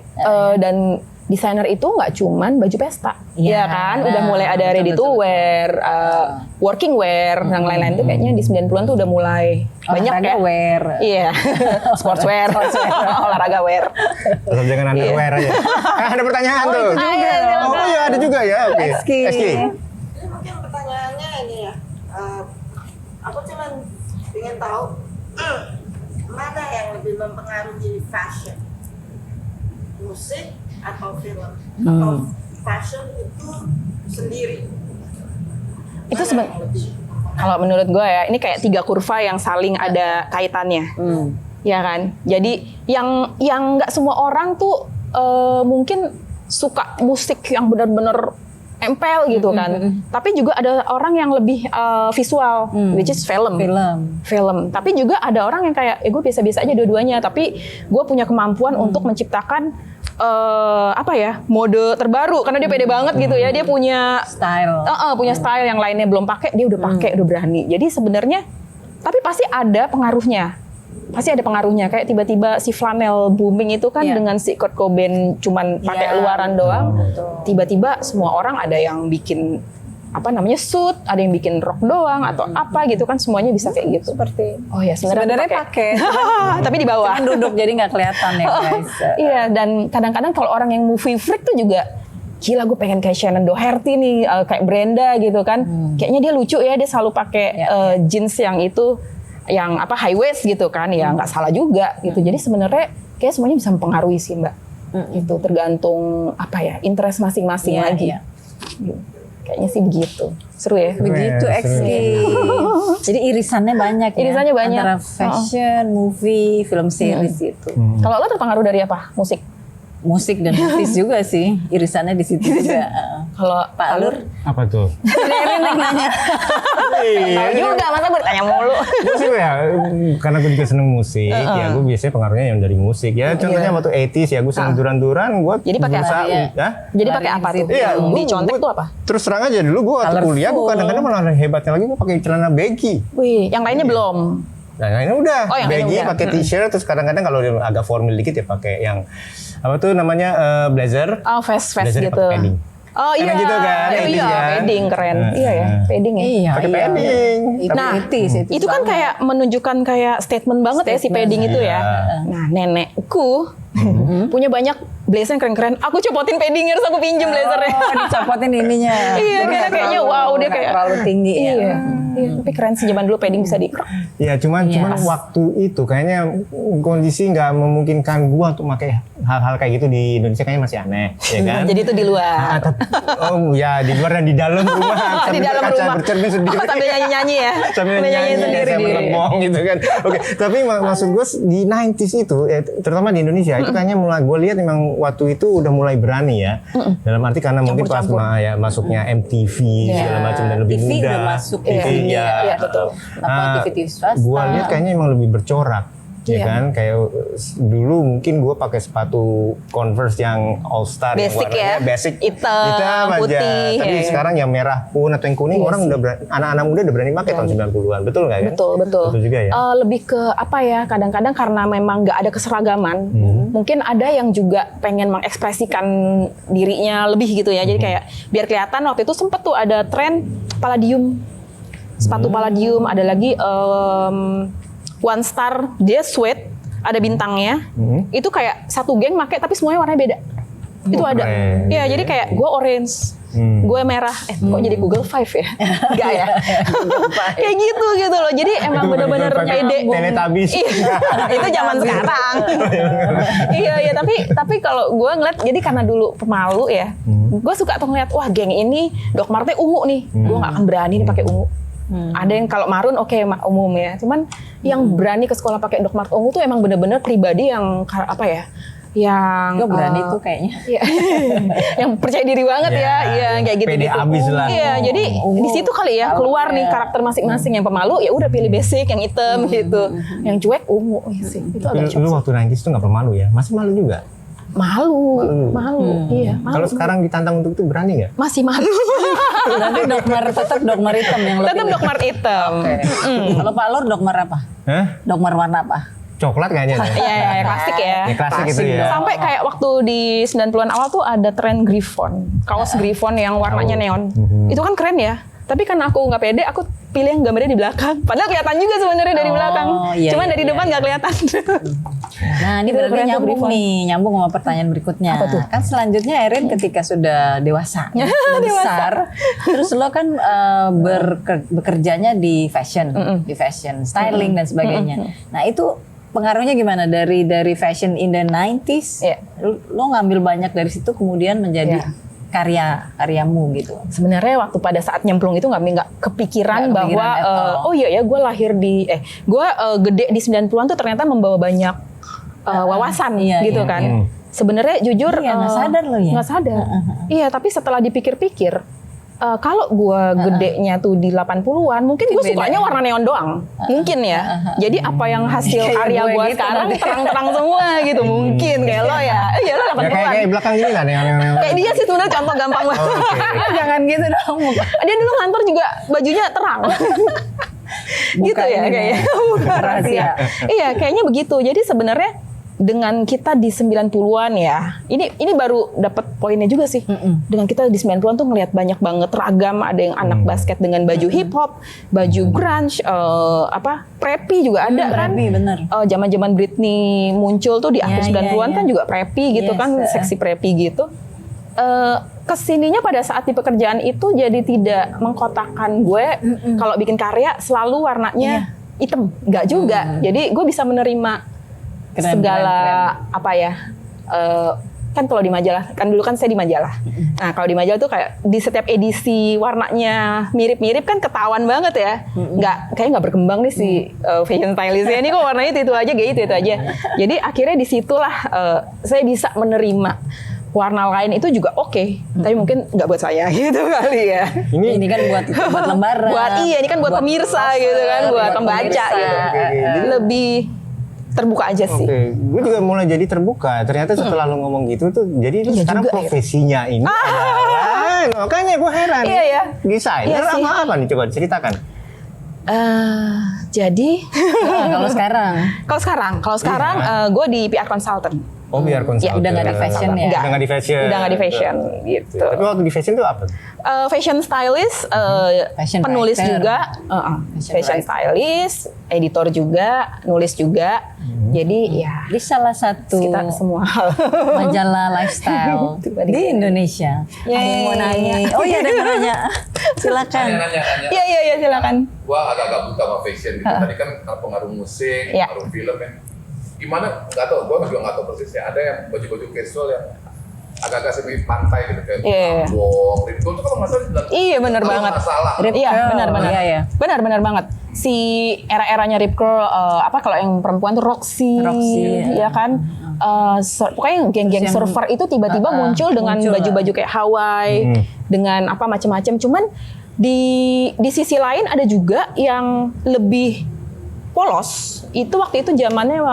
Dan desainer itu nggak cuman baju pesta, ya kan? Udah mulai ada ready to wear, working wear, yang lain-lain tuh kayaknya di 90-an tuh udah mulai banyak ya. Wear. Iya, sportswear, olahraga wear. Tetap jangan underwear aja. Ada pertanyaan tuh. Oh ya ada juga ya. Oke. Eski. Mungkin pertanyaannya ini ya. Aku cuma ingin tahu mana yang lebih mempengaruhi fashion, musik atau film, atau fashion itu sendiri. Itu kalau menurut gue ya, ini kayak 3 kurva yang saling ada kaitannya, ya kan? Jadi yang nggak semua orang tuh mungkin suka musik yang benar-benar empel gitu kan. Tapi juga ada orang yang lebih visual, which is film. Tapi juga ada orang yang kayak, gue biasa-biasa aja dua-duanya. Tapi gue punya kemampuan untuk menciptakan mode terbaru karena dia pede banget gitu ya. Dia punya style yang lainnya belum pakai, dia udah pakai, udah berani. Jadi sebenarnya, tapi pasti ada pengaruhnya. Kayak tiba-tiba si flanel booming itu kan dengan si Kurt Cobain cuman pakai luaran doang. Tiba-tiba semua orang ada yang bikin suit, ada yang bikin rok doang atau apa gitu kan, semuanya bisa kayak gitu. Seperti sebenarnya pakai. Tapi di bawah. Cuman duduk jadi nggak kelihatan ya guys. Iya, dan kadang-kadang kalau orang yang movie freak tuh juga gila, gue pengen kayak Shannon Doherty nih, kayak Brenda gitu kan. Kayaknya dia lucu ya, dia selalu pakai jeans yang itu yang high waist gitu kan, ya nggak salah juga gitu. Jadi sebenarnya kayak semuanya bisa mempengaruhi sih Mbak. Itu tergantung interest masing-masing lagi. Gitu. Kayaknya sih begitu. Seru ya? Begitu, Eski. Jadi irisannya banyak ya? Irisannya banyak. Antara fashion, movie, film series itu. Kalau lo terpengaruh dari apa? Musik dan artis juga sih, irisannya di situ juga. Kalau Pak Alur? Apa tuh? Erin yang nanya. Tahu juga, masa gue ditanya mulu. Gue sih ya, karena gue juga seneng musik, ya gue biasanya pengaruhnya yang dari musik. Ya contohnya waktu 80s ya, gue seneng duran-duran, gue jadi pakai apa? Jadi pakai apa tuh? Iya, dicontek tuh apa? Terus terang aja dulu gue waktu kuliah, gue kadang-kadang malah hebatnya lagi gue pakai celana baggy. Wih, yang lainnya belum. Nah ini udah, yang baggy pakai t-shirt, terus kadang-kadang kalau agak formal dikit ya pakai yang apa tuh namanya blazer. Oh, vest blazer gitu. Padding. Oh iya, gitu kan, padding keren. Iya ya, padding ya. Iya, pakai padding. Nah, itu kan kayak menunjukkan kayak statement banget ya si padding itu ya. Nah, nenekku punya banyak blazer yang keren-keren. Aku copotin paddingnya, terus aku pinjem blazernya. Dicopotin ininya. Iya, kayaknya wow, dia kayak terlalu tinggi ya. Iya, tapi keren sih zaman dulu padding bisa dikrok. Ya cuman waktu itu kayaknya kondisi nggak memungkinkan gua untuk pakai hal-hal kayak gitu di Indonesia, kayaknya masih aneh, ya kan? Jadi itu di luar. Di luar dan di dalam rumah Di sambil dalam berkaca rumah. bercermin sendiri. Sambil nyanyi-nyanyi ya. Sambil nyanyi sendiri. kayak saya merebong gitu kan. Oke, tapi maksud gue di 90s itu, terutama di Indonesia itu kayaknya mulai gue lihat memang waktu itu udah mulai berani ya. Dalam arti karena mungkin pas masuknya MTV segala macam dan lebih TV muda. udah masuk TV ya. Iya, betul. TV swasta. Gue lihat kayaknya emang lebih bercorak. Ya kan, kayak dulu mungkin gue pakai sepatu Converse yang All Star yang Basic warnanya ya, basic hitam, aja. putih. Tapi sekarang yang merah pun atau yang kuning orang udah anak-anak muda udah berani pakai tahun 90-an. Betul nggak ya? Betul. Betul juga ya. Lebih ke apa ya? Kadang-kadang karena memang nggak ada keseragaman, mungkin ada yang juga pengen mengekspresikan dirinya lebih gitu ya. Jadi kayak biar kelihatan, waktu itu sempet tuh ada tren Palladium, sepatu Palladium, ada lagi One Star, dia sweat, ada bintangnya. Itu kayak satu geng pakai tapi semuanya warnanya beda. Itu ada. Iya, jadi kayak gue orange, gue merah. Kok jadi Google Five ya? Enggak ya? Kayak gitu loh. Jadi emang bener-bener pede. Teletubbies. Itu zaman sekarang. Iya, tapi kalau gue ngeliat, jadi karena dulu pemalu ya, gue suka tuh ngeliat, wah geng ini Doc Mart ungu nih, gue nggak akan berani nih pakai ungu. Ada yang kalau marun umum ya, cuman yang berani ke sekolah pakai Doc Mart ungu tuh emang bener-bener pribadi yang apa ya, yang gue berani tuh kayaknya. Iya. Yang percaya diri banget ya kayak gitu. Pede abis lah. Iya, jadi di situ kali ya keluar nih karakter masing-masing. Yang pemalu ya udah pilih basic, yang hitam gitu. Yang cuek ungu ya sih. Itu agak Lu waktu 90s tuh nggak pemalu ya? Masih malu juga? Malu. Iya, malu. Kalau sekarang ditantang untuk itu berani nggak? Masih malu. Berarti tetap Doc Mart hitam yang lo Tetap pilih. Doc Mart hitam. Kalau Pak Lur Doc Mart apa? Hah? Doc Mart warna apa? Coklat kayaknya. Iya, klasik ya. Ya, klasik itu ya. Sampai kayak waktu di 90-an awal tuh ada tren Griffon. Kaos Griffon yang warnanya neon. Itu kan keren ya. Tapi karena aku nggak pede, aku pilih yang gambarnya di belakang. Padahal kelihatan juga sebenarnya dari belakang. Iya, Cuman dari depan nggak kelihatan. Nah, ini Itu berarti keren tuh nyambung Griffon. nih, nyambung sama pertanyaan berikutnya. Apa tuh? Kan selanjutnya Erin ketika sudah dewasa, sudah besar, terus lo kan bekerjanya di fashion, styling dan sebagainya. Nah, itu pengaruhnya gimana dari fashion in the 90s? Iya. Lo ngambil banyak dari situ kemudian menjadi karyamu gitu. Sebenarnya waktu pada saat nyemplung itu nggak kepikiran Nggak bahwa kepikiran oh iya ya gue lahir di gue gede di 90-an tuh ternyata membawa banyak wawasan gitu kan. Sebenarnya jujur nggak sadar lo ya. Nggak sadar. Iya, tapi setelah dipikir-pikir kalau gue gedenya tuh di 80-an, mungkin gue sukanya warna neon doang. Mungkin ya. Jadi apa yang hasil Kayak karya gue gue gitu sekarang nanti. terang-terang semua gitu. Mungkin kayak lo ya. Iya lo 80-an. Ya kayak belakang gini kan yang Kayak dia sih sebenarnya contoh gampang banget. Jangan gitu dong. Dia dulu kantor juga bajunya terang. Gitu ya kayaknya. Bukan rahasia. Iya, kayaknya begitu. Jadi sebenarnya dengan kita di 90-an ya. Ini baru dapat poinnya juga sih. Dengan kita di 90-an tuh ngelihat banyak banget ragam, ada yang anak basket dengan baju hip hop, baju grunge, preppy juga ada kan. Preppy, bener. Zaman-zaman Britney muncul tuh di akhir 90-an kan juga preppy gitu kan, seksi preppy gitu. Kesininya pada saat di pekerjaan itu jadi tidak mengkotakkan gue kalau bikin karya selalu warnanya hitam, nggak juga. Jadi gue bisa menerima segala apa ya, kan kalau di majalah, kan dulu kan saya di majalah. Nah kalau di majalah tuh kayak di setiap edisi warnanya mirip-mirip kan ketahuan banget ya. Kayak nggak berkembang nih si fashion stylistnya ini kok warnanya itu aja, kayak itu aja. Jadi akhirnya disitulah saya bisa menerima warna lain itu juga oke, tapi mungkin nggak buat saya gitu kali ya. Ini kan buat lembaran. Ini kan buat pemirsa gitu kan, buat pembaca gitu. Lebih terbuka aja sih. Oke, gue juga mulai jadi terbuka. Ternyata setelah lo ngomong gitu tuh, jadi sekarang juga, profesinya ini adalah, makanya gue heran. Iya ya. Desainer apa nih? Coba ceritakan. Jadi Kalau sekarang gue di PR consultant. Oh, biar konsultan. Udah nggak di fashion ya? Udah nggak di fashion. Udah nggak di fashion gitu. Tapi waktu di fashion itu apa? Fashion stylist, Fashion penulis writer. juga, fashion stylist, editor juga, nulis juga. Jadi ya Di salah satu kita semua hal. majalah lifestyle Tiba-tiba. di Indonesia. Ada yang mau nanya? Oh iya, ada yang mau nanya. Silakan. Nanya. Iya silakan. Gua agak-agak buta sama fashion gitu. Tadi kan pengaruh musik, Iya. pengaruh film ya. Gimana? Nggak tahu. Gua juga nggak tahu persisnya. Ada yang baju-baju casual yang agak-agak semi pantai gitu kayak Iya. Wong, itu kan kalau nggak salah. Iya benar Kalau banget. nggak salah. Iya benar. Iya, iya. Benar banget. Si era-eranya Rip Curl, kalau yang perempuan tuh Roxy, ya kan. Pokoknya geng-geng Yang- surfer itu tiba-tiba muncul dengan muncul baju-baju kayak Hawaii, dengan apa macam-macam. Cuman di sisi lain ada juga yang lebih polos. Itu waktu itu zamannya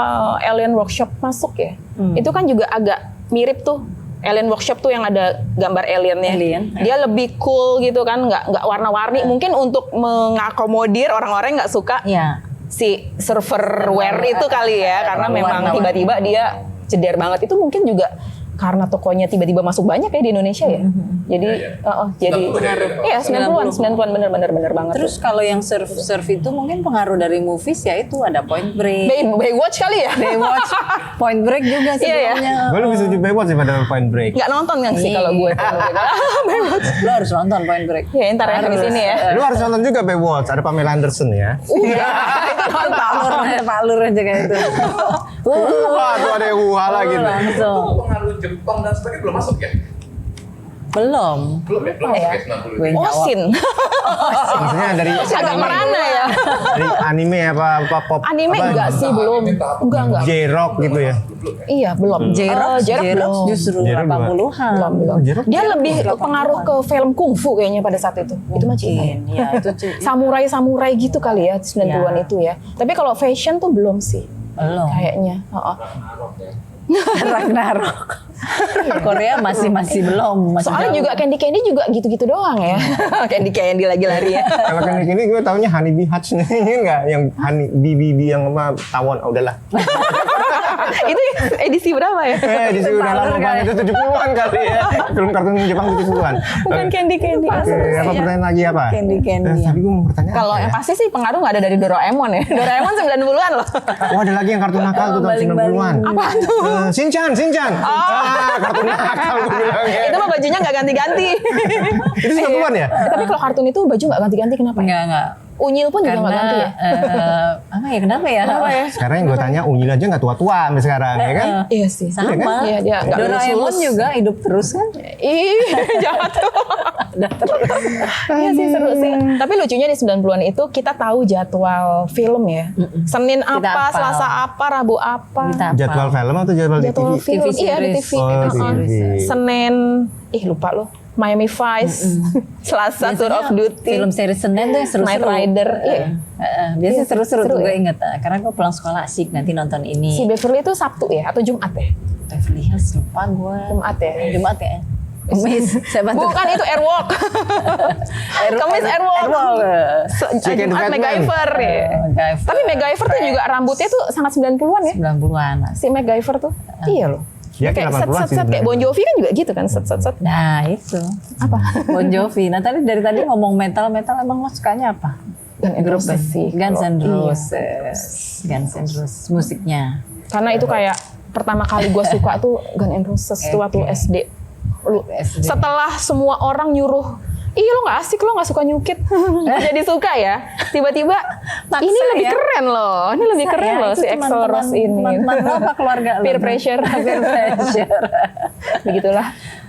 Alien Workshop masuk ya. Itu kan juga agak mirip tuh. Alien Workshop tuh yang ada gambar aliennya. Alien. Dia lebih cool gitu kan, nggak warna-warni. Mungkin untuk mengakomodir orang-orang yang nggak suka Ya. si surfer wear itu kali ya, karena memang tiba-tiba dia ceder banget. Itu mungkin juga karena tokonya tiba-tiba masuk banyak ya di Indonesia ya. Jadi jadi 90 iya 90-an bener banget. Terus kalau yang surf itu mungkin pengaruh dari movies ya, itu ada Point Break. Baywatch kali ya? Baywatch, Point Break juga Iya, sebelumnya. Gue lebih setuju Baywatch daripada Point Break. Nggak nonton kan sih kalau gue. Lo harus nonton Point Break. Ya ntar ya habis ini ya. Lu harus nonton juga Baywatch, ada Pamela Anderson ya. Palur aja kayak itu. Wah, tuh ada yang lagi tuh. Langsung. Pengaruh Jepang dan sebagainya belum masuk ya? Belum. Belum masuk ya 90. Gue jawab. Osin. Maksudnya dari Agak merana ya. dari anime apa pop Anime enggak sih belum. Enggak. J-rock gitu ya. Iya belum. J-Rock belum. justru J-Rock 80-an. Belum. J-rock Dia lebih pengaruh ke film kungfu kayaknya pada saat itu. Itu mah Cina ya. Ya, itu Samurai gitu kali ya 90-an itu ya. Tapi kalau fashion tuh belum sih belum. kayaknya. Ragnarok. Korea masih belum. Masih Soalnya jauh. juga Candy juga gitu-gitu doang ya. Candy lagi lari ya. Kalau kan ini gue taunya Honeybee Hutch nih, ini enggak yang Honeybee yang apa tawon, udahlah. Itu edisi berapa ya? Di sini udah lama banget, itu 70-an kali ya. Film kartun Jepang 70-an. Bukan Candy. Oke, apa pertanyaan lagi apa? Candy. Tadi gue mau bertanya Kalau apa yang ya? pasti sih pengaruh nggak ada dari Doraemon ya. Doraemon 90-an loh. Oh, ada lagi yang kartun nakal tuh tahun 90-an. Apa tuh? Shinchan. Kartun nakal gue bilangnya. Itu mah bajunya nggak ganti-ganti. Itu 90-an ya? Tapi kalau kartun itu baju nggak ganti-ganti kenapa ya? Enggak. Unyil pun juga nggak Karena ganti ya? apa ya, kenapa ya? Sekarang yang gue tanya, Unyil aja nggak tua-tua sampai sekarang, ya kan? Iya sih. Sama. Iya dia nggak Doraemon lulus. juga hidup terus kan? Ih, jahat tuh. Iya sih seru sih. Tapi lucunya di 90-an itu kita tahu jadwal film ya. Senin apa, hafal. Selasa apa, Rabu apa. Kita Jadwal film atau jadwal di Jadwal TV? film. TV Iya di series. TV. Oh, TV. Senin, lupa loh. Miami Vice. Selasa Tour of Duty. Film seri Senin tuh yang seru-seru. Night Rider. Iya. Biasanya seru-seru seru tuh gue ya. inget. Karena gue pulang sekolah asik nanti nonton Si ini. Beverly itu Sabtu ya atau Jumat ya? Beverly Hills lupa gue. Jumat ya. Jumat ya. Kemis. Saya bantu. Bukan itu Airwalk. Kemis Airwalk. Chicken Jumat Fatman. MacGyver ya. MacGyver. Tapi MacGyver tuh juga rambutnya tuh sangat 90-an ya. 90-an. Si MacGyver tuh. Iya loh. Dia Kayak 80-an sih set kayak sebenarnya. Bon Jovi kan juga gitu kan set. Nah itu. Apa? Bon Jovi. Nah tadi dari tadi ngomong metal emang lo sukanya apa? Guns N' Grup Roses sih. Guns N' Iya. Roses. Guns N' Roses musiknya. Karena itu kayak pertama kali gue suka tuh Guns N' Roses tuh waktu SD. SD. Setelah semua orang nyuruh, iya lo nggak asik, lo nggak suka nyukit, jadi suka ya. Tiba-tiba Maksa ini lebih ya. keren loh, ini lebih keren loh si Axl Rose ini. Teman-teman lo apa keluarga lo? Peer pressure. Peer pressure. Begitulah.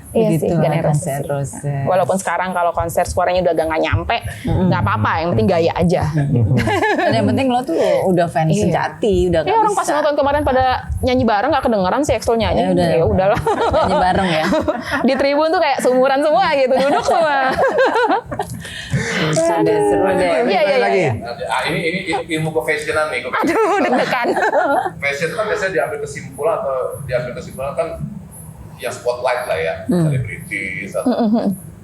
Iya sih, Begitulah Guns N' Roses. Walaupun sekarang kalau konser suaranya udah nggak nyampe, nggak apa-apa. Yang penting gaya aja. Dan yang penting lo tuh udah fans Iya. sejati, udah Ya orang pas nonton kemarin pada nyanyi bareng nggak kedengeran sih Axl nyanyi. Ya udahlah. nyanyi bareng ya. Di tribun tuh kayak seumuran semua gitu, duduk semua. Seru deh. Iya. Lagi. Ini ilmu kefashionan nih. Aduh, deg-degan. Fashion kan biasanya diambil kesimpulan kan yang spotlight lah ya, selebritis atau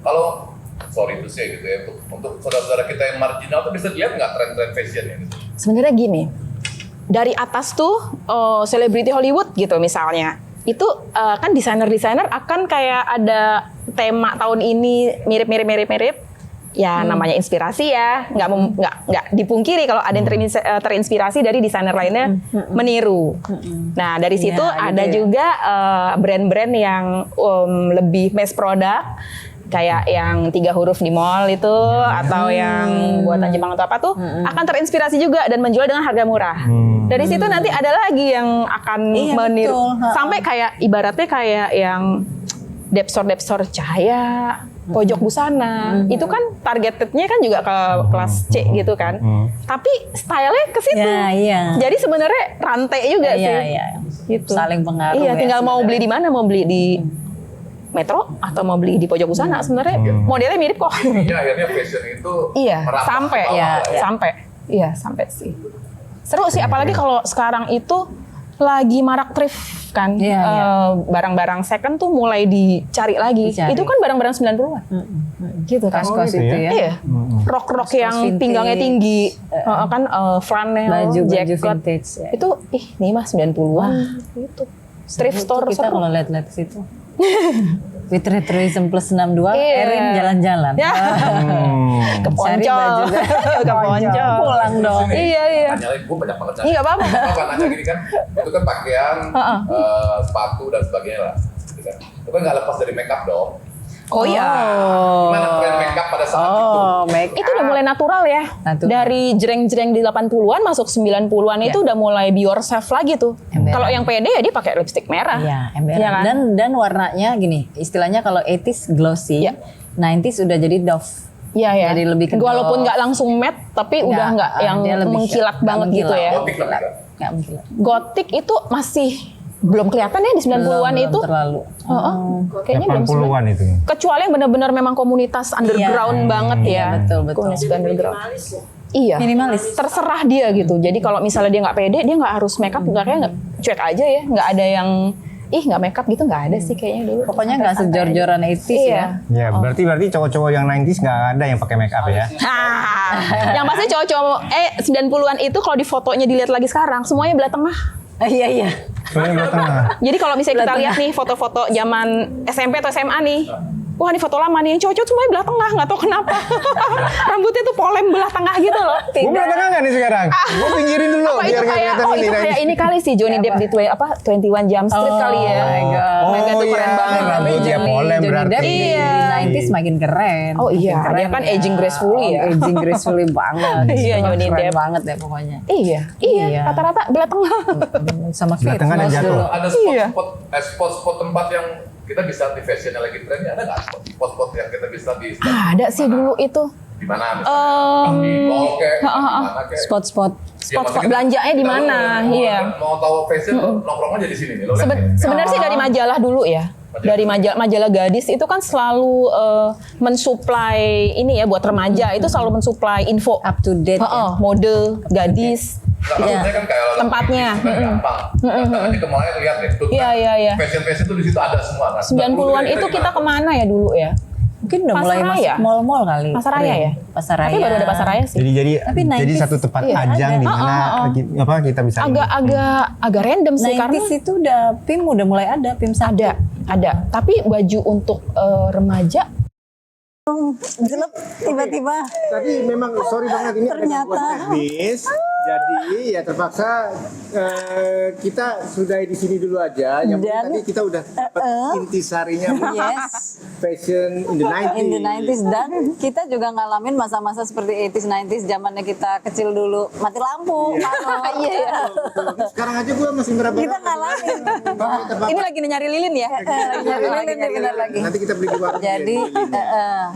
kalau sorry to say gitu ya, untuk saudara-saudara kita yang marginal tuh bisa lihat nggak tren-tren fashion ya gitu. Sebenarnya gini, dari atas tuh selebriti Hollywood gitu misalnya, itu kan desainer-desainer akan kayak ada tema tahun ini mirip. Ya namanya inspirasi ya, nggak dipungkiri kalau ada yang terinspirasi dari desainer lainnya meniru. Nah dari situ ada juga brand-brand yang lebih mass product, kayak yang 3 huruf di mall itu atau yang buatan Jepang atau apa tuh akan terinspirasi juga dan menjual dengan harga murah. Dari situ nanti ada lagi yang akan meniru sampai kayak ibaratnya kayak yang Depsor Cahaya, Pojok Busana, itu kan targetednya kan juga ke kelas C gitu kan. Tapi stylenya ke situ. Jadi sebenarnya rantai juga sih. Gitu. Saling pengaruh. Iya, tinggal mau beli di mana, mau beli di Metro atau mau beli di Pojok Busana sebenarnya modelnya mirip kok. Iya, akhirnya fashion itu sampai sampai sih. Seru sih apalagi kalau sekarang itu lagi marak thrift kan. Barang-barang second tuh mulai dicari lagi. Itu kan barang-barang 90-an. Gitu kan. Kaos itu ya. Iya. Rok-rok yang pinggangnya tinggi. Kan flanel, baju jacket. vintage. Itu ini mah 90-an gitu. Thrift store kita kalau lihat-lihat situ. With Retroism plus 62, Erin jalan-jalan. Ke Poncol. Ke Poncol. Pulang dong. Iya. Tanya lagi, gue banyak banget. Iya, apa-apa. Apa nanya gini kan, itu kan pakaian, sepatu dan sebagainya lah. Gitu kan. Itu kan nggak lepas dari makeup dong. Oh iya. Gimana tren makeup pada saat itu? Itu udah mulai natural ya. Dari jreng-jreng di 80-an masuk 90-an itu udah mulai be yourself lagi tuh. Kalau yang pede ya dia pakai lipstick merah. Iya, emberan. Ya kan? Dan warnanya gini, istilahnya kalau 80s glossy, 90s udah jadi doff. Iya. Jadi lebih ke walaupun nggak langsung matte tapi udah nggak yang mengkilat banget gitu ya. Gotik lah kan? Nggak mengkilat. Gotik itu masih belum kelihatan ya di 90-an itu. Terlalu. Kayaknya belum 80-an itu. Kecuali yang benar-benar memang komunitas underground banget ya. Betul. Komunitas underground. Minimalis ya. Iya. Minimalis. Terserah dia gitu. Jadi kalau misalnya dia nggak pede, dia nggak harus makeup, nggak cuek aja ya. Nggak ada yang nggak makeup gitu, nggak ada sih kayaknya dulu. Pokoknya nggak sejor-joran 80s ya. Ya, berarti cowok-cowok yang 90s nggak ada yang pakai make up ya. Yang pasti cowok-cowok 90-an itu kalau di fotonya dilihat lagi sekarang semuanya belah tengah. Iya. Soalnya belah tengah. Jadi kalau misalnya kita lihat nih foto-foto zaman SMP atau SMA nih, wah ini foto lama nih, yang cowok-cowok semuanya belah tengah, nggak tahu kenapa. Rambutnya tuh polem belah tengah gitu loh. Gue belah tengah nggak nih sekarang? Gue pinggirin dulu. Apa itu kayak, itu kayak ini kali sih Johnny Depp di 21 Jump Street kali ya. Oh my God. Oh my God, itu keren banget. Rambut dia polem berarti. Di 90s makin keren. Oh iya, Makin dia kan aging gracefully ya. Aging gracefully banget. Iya, Johnny Keren Depp. banget ya pokoknya. Iya. Rata-rata belah tengah. Sama Belah Kate tengah dan Moss jatuh. dulu. Ada spot-spot tempat yang kita bisa di fashionnya lagi trennya, ada nggak spot-spot yang kita bisa di Ada sih dulu itu. di mana misalnya di mall kayak di mana kayak Spot-spot. Spot belanjanya di mana? Iya. Mau tahu fashion nongkrongnya jadi sini nih lo lihat nih. Sebenarnya sih dari majalah dulu ya. Dari majalah gadis itu kan selalu mensuplai ini ya buat remaja, itu selalu mensuplai info Up to date ya. mode gadis. Nah, maksudnya kan kayak Tempatnya. gampang. Nanti ke mallnya lihat deh. Tuh, Iya. Fashion tuh di situ ada semua kan. 90-an itu kita kemana ya dulu ya? Mungkin udah mulai Pasar masuk Raya? mall-mall kali. Pasar Raya ya? Pasar Raya. Tapi baru ada pasar raya sih. Jadi Tapi jadi 90s, satu tempat iya, ajang ada. di mana kita bisa Agak random sih karena 90s itu udah PIM udah mulai ada PIM satu. ada. Tapi baju untuk remaja Jelek tiba-tiba. Tadi memang sorry banget ini Ternyata. ada gangguan teknis. Jadi ya terpaksa kita sudahi di sini dulu aja. Yang penting Dan- tadi kita udah dapat intisarinya Yes. fashion in the 90s. In the 90s dan kita juga ngalamin masa-masa seperti 80s 90s zamannya kita kecil dulu mati lampu. Iya. Betul. Sekarang aja gue masih meraba-raba. Kita ngalamin. ini lagi nyari lilin ya. lagi. Nanti kita beli di warung. Jadi kita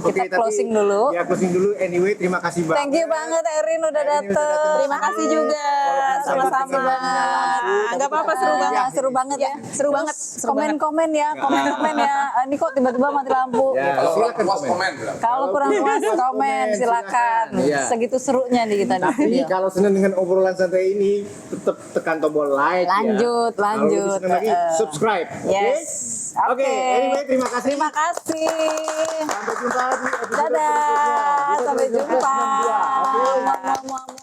Oke, tapi- closing dulu. Ya closing dulu. Anyway, terima kasih banget. Thank you banget Erin udah dateng. Terima kasih juga. Sama-sama. Enggak apa-apa, seru banget ya. Seru banget. Komen-komen ya, komen-komen ya. Ini kok tiba-tiba mati lampu. Ya, Kalau kurang silakan puas komen. komen bilang. Kalau kurang puas komen silakan. Iya. Segitu serunya nih kita di Tapi studio. kalau senang dengan obrolan santai ini, tetap tekan tombol like Lanjut, ya. Kalau lebih lanjut. senang lagi, subscribe. Oke? Yes. Oke, anyway, terima kasih. Terima kasih. Sampai jumpa di episode Dadah. berikutnya. Sampai jumpa. 1992. Oke. Mua, mua, mua.